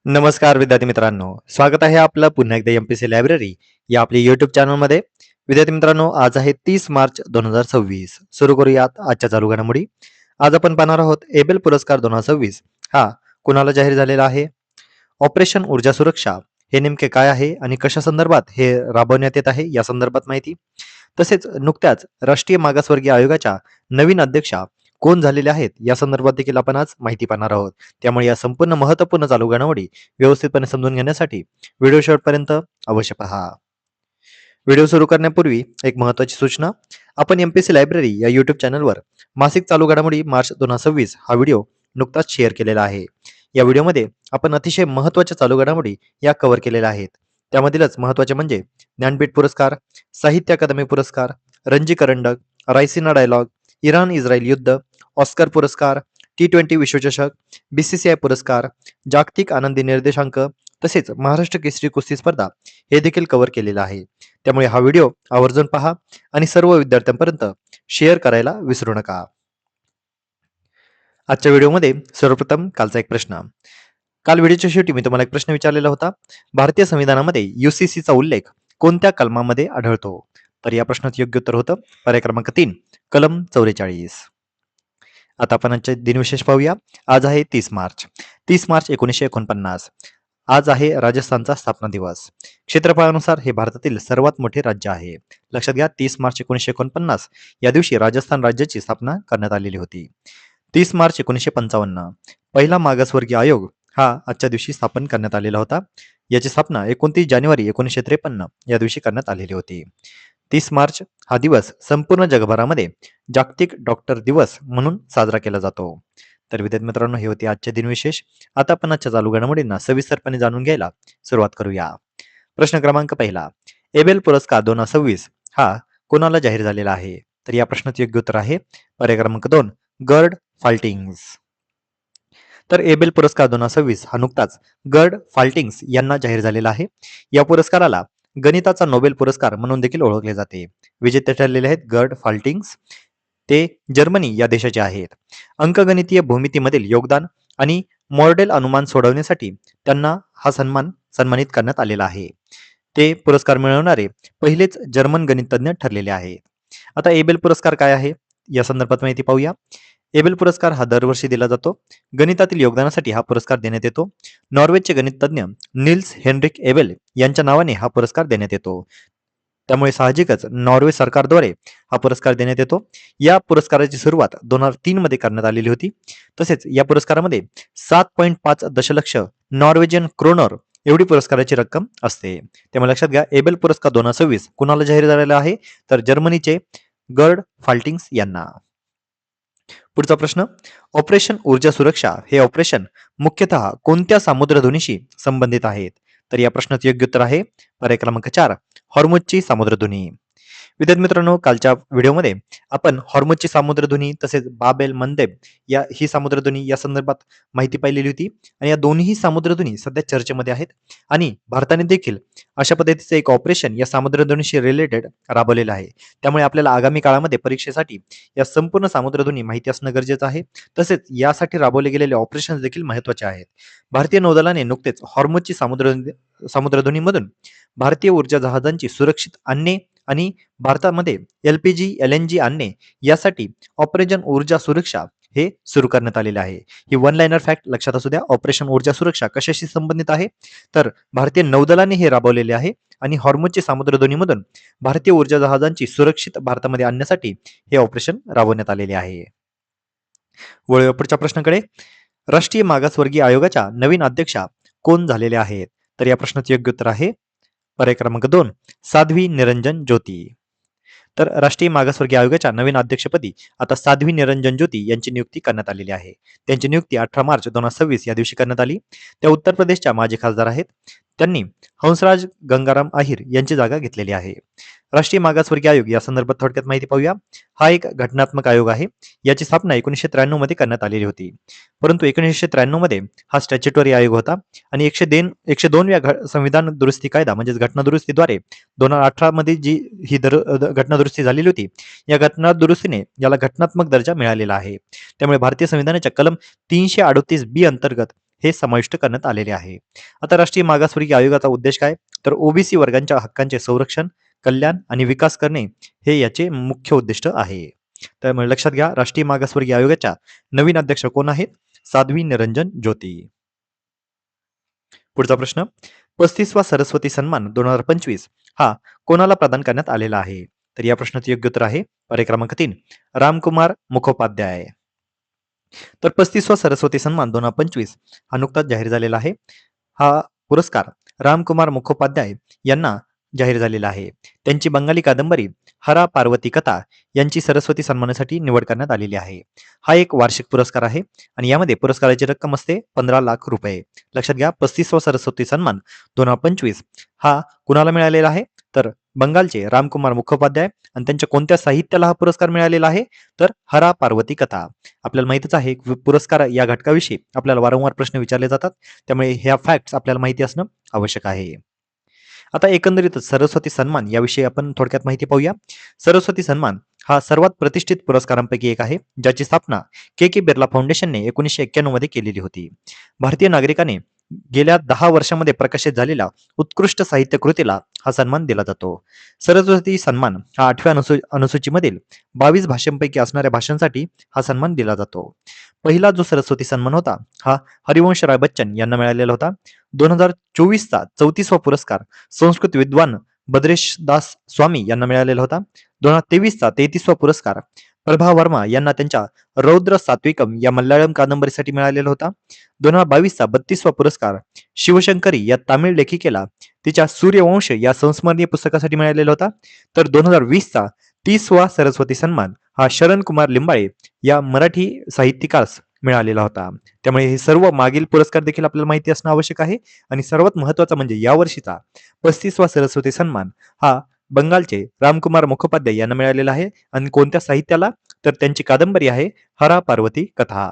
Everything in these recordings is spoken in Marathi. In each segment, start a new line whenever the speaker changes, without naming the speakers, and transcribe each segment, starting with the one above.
नमस्कार विद्यार्थी मित्रांनो, स्वागत आहे आपलं पुन्हा एकदा एमपीसी लायब्ररी या आपल्या युट्यूब चॅनलमध्ये. विद्यार्थी मित्रांनो, आज आहे 30 मार्च 2026. सुरू करूयात आजच्या चालू घडामोडी. आज आपण पाहणार आहोत एबेल पुरस्कार 2026 हा कुणाला जाहीर झालेला आहे. ऑपरेशन ऊर्जा सुरक्षा हे नेमके काय आहे आणि कशा संदर्भात हे राबवण्यात येत आहे या संदर्भात माहिती. तसेच नुकत्याच राष्ट्रीय मागासवर्गीय आयोगाच्या नवीन अध्यक्षा कोण झालेले आहेत या संदर्भात देखील आपण आज माहिती पाहणार आहोत. त्यामुळे या संपूर्ण महत्त्वपूर्ण चालू घडामोडी व्यवस्थितपणे समजून घेण्यासाठी व्हिडिओ शेवटपर्यंत अवश्य पहा. व्हिडिओ सुरू करण्यापूर्वी एक महत्त्वाची सूचना. आपण एमपीसी लायब्ररी या यूट्यूब चॅनलवर मासिक चालू घडामोडी मार्च 2026 हा व्हिडिओ नुकताच शेअर केलेला आहे. या व्हिडिओमध्ये आपण अतिशय महत्त्वाच्या चालू घडामोडी या कव्हर केलेल्या आहेत. त्यामधीलच महत्त्वाचे म्हणजे ज्ञानपीठ पुरस्कार, साहित्य अकादमी पुरस्कार, रणजी करंडक, रायसिना डायलॉग, इराण इस्रायल युद्ध, ऑस्कर पुरस्कार, T20 विश्वचषक, BCCI पुरस्कार, जागतिक आनंदी निर्देशांक तसेच महाराष्ट्र केसरी कुस्ती स्पर्धा हे देखील कव्हर केलेलं आहे. त्यामुळे हा व्हिडिओ आवर्जून पहा आणि सर्व विद्यार्थ्यांपर्यंत शेअर करायला विसरू नका. आजच्या व्हिडिओमध्ये सर्वप्रथम कालचा एक प्रश्न. काल व्हिडिओच्या शेवटी मी तुम्हाला एक प्रश्न विचारलेला होता. भारतीय संविधानामध्ये UCCचा उल्लेख कोणत्या कलमामध्ये आढळतो? तर या प्रश्नाचं योग्य उत्तर होतं पर्याय क्रमांक 3 कलम 44. आता आपण आजचे दिनविशेष पाहूया. आज आहे 30 मार्च. 30 मार्च 1949. आज आहे राजस्थानचा स्थापना दिवस. क्षेत्रफळानुसार हे भारतातील सर्वात मोठे राज्य आहे. लक्षात घ्या, 30 मार्च 1949 या दिवशी राजस्थान राज्याची स्थापना करण्यात आलेली होती. 30 मार्च 1955 पहिला मागासवर्गीय आयोग हा आजच्या दिवशी स्थापन करण्यात आलेला होता. याची स्थापना 29 जानेवारी 1953 या दिवशी करण्यात आलेली होती. 30 मार्च हा दिवस संपूर्ण जगभरामध्ये जागतिक डॉक्टर दिवस म्हणून साजरा केला जातो. तर विद्यार्थी मित्रांनो, हे होते आजचे दिनविशेष. आता आपण आजच्या चालू घडामोडींना सविस्तरपणे जाणून घ्यायला सुरुवात करूया. प्रश्न क्रमांक पहिला. एबेल पुरस्कार 2026 हा कोणाला जाहीर झालेला आहे? तर या प्रश्नाचे योग्य उत्तर आहे पर्याय क्रमांक 2 गर्ड फाल्टिंग्स. तर एबेल पुरस्कार 2026 हा नुकताच गर्ड फाल्टिंग्स यांना जाहीर झालेला आहे. या पुरस्काराला गणिताचा नोबेल पुरस्कार म्हणून देखील ओळखले जाते. विजेते ठरलेले आहेत गर्ड फाल्टिंग्स. ते जर्मनी या देशाचे आहेत. अंकगणितीय भूमितीमधील योगदान आणि मॉडेल अनुमान सोडवण्यासाठी त्यांना हा सन्मानित करण्यात आलेला आहे. ते पुरस्कार मिळवणारे पहिलेच जर्मन गणितज्ञ ठरलेले आहेत. आता एबेल पुरस्कार काय आहे या संदर्भात माहिती पाहूया. एबेल पुरस्कार हा दरवर्षी दिला जातो. गणितातील योगदानासाठी हा पुरस्कार देण्यात येतो. नॉर्वेचे गणितज्ञ निल्स हेनरिक एबेल यांच्या नावाने हा पुरस्कार देण्यात येतो. त्यामुळे साहजिकच नॉर्वे सरकारद्वारे हा पुरस्कार देण्यात येतो. या पुरस्काराची सुरुवात 2003 मध्ये करण्यात आलेली होती. तसेच या पुरस्कारामध्ये 7.5 दशलक्ष नॉर्वेजियन क्रोनर एवढी पुरस्काराची रक्कम असते. त्यामुळे लक्षात घ्या, एबेल पुरस्कार 2026 कुणाला जाहीर झालेला आहे? तर जर्मनीचे गर्ड फाल्टिंग्स यांना. पुढचा प्रश्न. ऑपरेशन ऊर्जा सुरक्षा हे ऑपरेशन मुख्यतः कोणत्या सामुद्रधुनीशी संबंधित आहेत? तर या प्रश्नाचे योग्य उत्तर आहे पर्याय क्रमांक 4 हॉर्मुझची सामुद्रधुनी. विद्यार्थी मित्रांनो, कालच्या व्हिडिओमध्ये आपण हॉर्मुझची सामुद्रधुनी तसेच बाबेल मंदेब ही सामुद्रधुनी या संदर्भात माहिती पाहिलेली होती. आणि या दोन्ही सामुद्रधुनी सध्या चर्चेमध्ये आहेत. आणि भारताने देखील अशा पद्धतीचे एक ऑपरेशन या सामुद्रधुनीशी रिलेटेड राबवलेलं आहे. त्यामुळे आपल्याला आगामी काळामध्ये परीक्षेसाठी या संपूर्ण सामुद्रधुनी माहिती असणं गरजेचं आहे. तसेच यासाठी राबवले गेलेले ऑपरेशन देखील महत्त्वाचे आहेत. भारतीय नौदलाने नुकतेच हॉर्मुझची सामुद्रधुनीमधून भारतीय ऊर्जा जहाजांची सुरक्षित आणणे आणि भारतामध्ये LPG LNG आणणे यासाठी ऑपरेशन ऊर्जा सुरक्षा हे सुरू करण्यात आलेले आहे. ही वन लाइनर फॅक्ट लक्षात असू द्या. ऑपरेशन ऊर्जा सुरक्षा कशाशी संबंधित आहे? तर भारतीय नौदलाने हे राबवलेले आहे आणि हॉर्मुझची सामुद्रधुनीमधून भारतीय ऊर्जा जहाजांची सुरक्षित भारतामध्ये आणण्यासाठी हे ऑपरेशन राबवण्यात आलेले आहे. वळूया पुढच्या प्रश्नाकडे. राष्ट्रीय मागासवर्गीय आयोगाच्या नवीन अध्यक्षा कोण झालेल्या आहेत? तर या प्रश्नाचे योग्य उत्तर आहे पर्याय क्रमांक 2 साध्वी निरंजन ज्योती. तर राष्ट्रीय मागासवर्गीय आयोगाच्या नवीन अध्यक्षपदी आता साध्वी निरंजन ज्योती यांची नियुक्ती करण्यात आलेली आहे. त्यांची नियुक्ती 18 मार्च 2026 या दिवशी करण्यात आली. त्या उत्तर प्रदेशच्या माजी खासदार आहेत. त्यांनी हंसराज गंगाराम आहिर यांची जागा घेतलेली आहे. राष्ट्रीय मागासवर्गीय आयोग या संदर्भात थोडक्यात माहिती पाहूया. हा एक घटनात्मक आयोग आहे. याची स्थापना 1993 मध्ये करण्यात आलेली होती. परंतु 1993 मध्ये हा स्टॅच्युटरी आयोग होता आणि 102व्या संविधान दुरुस्ती कायदा म्हणजेच घटना दुरुस्तीद्वारे 2018 मध्ये जी ही घटना दुरुस्ती झालेली होती, या घटना दुरुस्तीने याला घटनात्मक दर्जा मिळालेला आहे. त्यामुळे भारतीय संविधानाच्या कलम 338B अंतर्गत हे समाविष्ट करण्यात आलेले आहे. आता राष्ट्रीय मागासवर्गीय आयोगाचा उद्देश काय? तर ओबीसी वर्गांच्या हक्कांचे संरक्षण, कल्याण आणि विकास करणे हे याचे मुख्य उद्दिष्ट आहे. त्यामुळे लक्षात घ्या, राष्ट्रीय मागासवर्गीय आयोगाच्या नवीन अध्यक्ष कोण आहेत? साध्वी निरंजन ज्योती. पुढचा प्रश्न, 35वा सरस्वती सन्मान 2025 हा कोणाला प्रदान करण्यात आलेला आहे? तर या प्रश्नाचे योग्य उत्तर आहे पर्याय क्रमांक 3, रामकुमार मुखोपाध्याय. तर 35वा सरस्वती सन्मान 2025 हा नुकताच जाहीर झालेला आहे. हा पुरस्कार रामकुमार मुखोपाध्याय यांना जाहीर झालेला आहे. त्यांची बंगाली कादंबरी हरा पार्वती कथा यांची सरस्वती सन्मानासाठी निवड करण्यात आलेली आहे. हा एक वार्षिक पुरस्कार आहे आणि यामध्ये पुरस्काराची रक्कम असते 15 लाख रुपये. लक्षात घ्या, 35वा सरस्वती सन्मान 2025 हा कुणाला मिळालेला आहे? तर बंगालचे रामकुमार मुखोपाध्याय. आणि त्यांच्या कोणत्या साहित्याला हा पुरस्कार मिळालेला आहे? तर हरा पार्वती कथा. आपल्याला माहितच आहे पुरस्कार या घटकाविषयी आपल्याला वारंवार प्रश्न विचारले जातात, त्यामुळे ह्या फॅक्ट्स आपल्याला माहिती असणं आवश्यक आहे. आता एकंदरीतच सरस्वती सन्मान याविषयी आपण थोडक्यात माहिती पाहूया. सरस्वती सन्मान हा सर्वात प्रतिष्ठित पुरस्कारांपैकी एक आहे, ज्याची स्थापना के बिर्ला फाउंडेशनने 1991 मध्ये केलेली होती. भारतीय नागरिकाने गेल्या 10 वर्षांमध्ये प्रकाशित झालेल्या उत्कृष्ट साहित्य कृतीला हा सन्मान दिला जातो. सरस्वती सन्मान हा 8व्या अनुसूचीमधील 22 भाषांपैकी असणाऱ्या भाषांसाठी हा सन्मान दिला जातो. पहिला जो सरस्वती सन्मान होता हा हरिवंशराय बच्चन यांना मिळालेला होता. 2024चा 34वा पुरस्कार संस्कृत विद्वान भद्रेश दास स्वामी यांना मिळालेला होता. 2023चा 33वा पुरस्कार प्रभा वर्मा यांना त्यांच्या रौद्र सात्विकम या मल्याळम कादंबरीसाठी मिळालेला होता. 2022चा 32वा पुरस्कार शिवशंकरी या तामिळ लेखिकेला तिच्या सूर्यवंश या संस्मरणीय पुस्तकासाठी मिळालेला होता. तर 2020चा 30वा सरस्वती सन्मान हा शरण कुमार लिंबाळे या मराठी साहित्यिकास मिळालेला होता. त्यामुळे हे सर्व मागील पुरस्कार देखील आपल्याला माहिती असणं आवश्यक आहे. आणि सर्वात महत्वाचा म्हणजे यावर्षीचा 35वा सरस्वती सन्मान हा बंगालचे रामकुमार मुखोपाध्याय यांना मिळालेला आहे. आणि कोणत्या साहित्याला? तर त्यांची कादंबरी आहे हरा पार्वती कथा.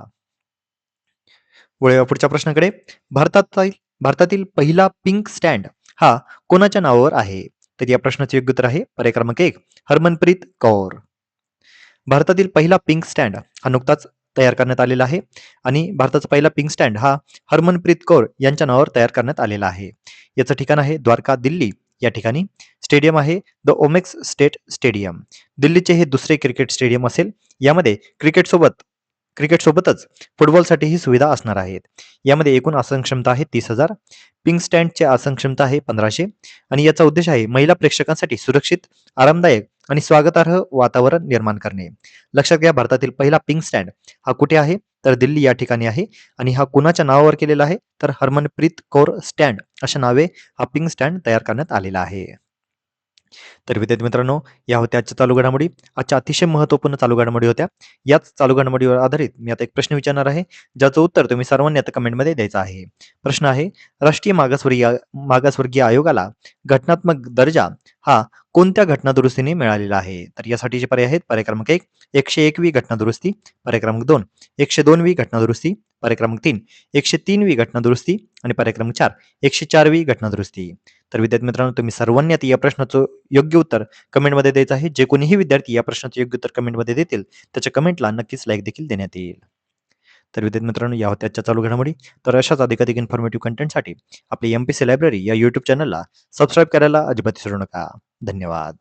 पुढच्या प्रश्नाकडे, भारतातील पहिला पिंक स्टँड हा कोणाच्या नावावर आहे? तर या प्रश्नाचे योग्य उत्तर आहे पर्याय क्रमांक 1, हरमनप्रीत कौर. भारतातील पहिला पिंक स्टँड हा नुकताच तयार करण्यात आलेला आहे आणि भारताचा पहिला पिंक स्टँड हा हरमनप्रीत कौर यांच्या नावावर तयार करण्यात आलेला आहे. याचं ठिकाण आहे द्वारका, दिल्ली या ठिकाणी. स्टेडियम आहे द ओमेक्स स्टेट स्टेडियम. दिल्लीचे हे दुसरे क्रिकेट स्टेडियम असेल. यामध्ये क्रिकेटसोबतच फुटबॉलसाठी ही सुविधा असणार आहेत. यामध्ये एकूण आसन क्षमता आहे 30,000. पिंक स्टँडची आसन क्षमता आहे 1500 आणि याचा उद्देश आहे महिला प्रेक्षकांसाठी सुरक्षित, आरामदायक आणि स्वागतार्ह वातावरण निर्माण करणे. लक्षात घ्या, भारतातील पहिला पिंक स्टँड हा कुठे आहे? तर दिल्ली या ठिकाणी आहे आणि हा कुणाच्या नावावर केलेला आहे? तर हरमनप्रीत कौर स्टँड अशा नावे हा पिंक स्टँड तयार करण्यात आलेला आहे. तर विद्यार्थी मित्रांनो, या होत्या आजच्या चालू घडामोडी. आजच्या अतिशय महत्त्वपूर्ण चालू घडामोडी होत्या. याच चालू घडामोडीवर आधारित मी आता एक प्रश्न विचारणार आहे, ज्याचं उत्तर तुम्ही सर्वांनी आता कमेंटमध्ये द्यायचं आहे. प्रश्न आहे, राष्ट्रीय मागासवर्गीय आयोगाला घटनात्मक दर्जा हा कोणत्या घटनादुरुस्तीने मिळालेला आहे? तर यासाठीचे पर्याय आहेत पर्याय क्रमांक 1, 101वी घटनादुरुस्ती, पर्याय क्रमांक 2, 102वी घटनादुरुस्ती, पर्याय क्रमांक 3, 103वी घटनादुरुस्ती आणि पर्याय क्रमांक 4, 104वी घटनादुरुस्ती. तर विद्यार्थी मित्रांनो, तुम्ही सर्वांनी आता या प्रश्नाचं योग्य उत्तर कमेंटमध्ये द्यायचं आहे. जे कोणीही विद्यार्थी या प्रश्नाचं योग्य उत्तर कमेंटमध्ये देतील त्याच्या कमेंटला नक्कीच लाईक देखील देण्यात येईल. तर विद्यार्थी मित्रांनो, या होत्या आजच्या चालू घडामोडी. तर अशाच अधिकाधिक इन्फॉर्मेटिव्ह कंटेंटसाठी आपली MPC लायब्ररी या YouTube चॅनलला सबस्क्राईब करायला अजिबात विसरू नका. धन्यवाद.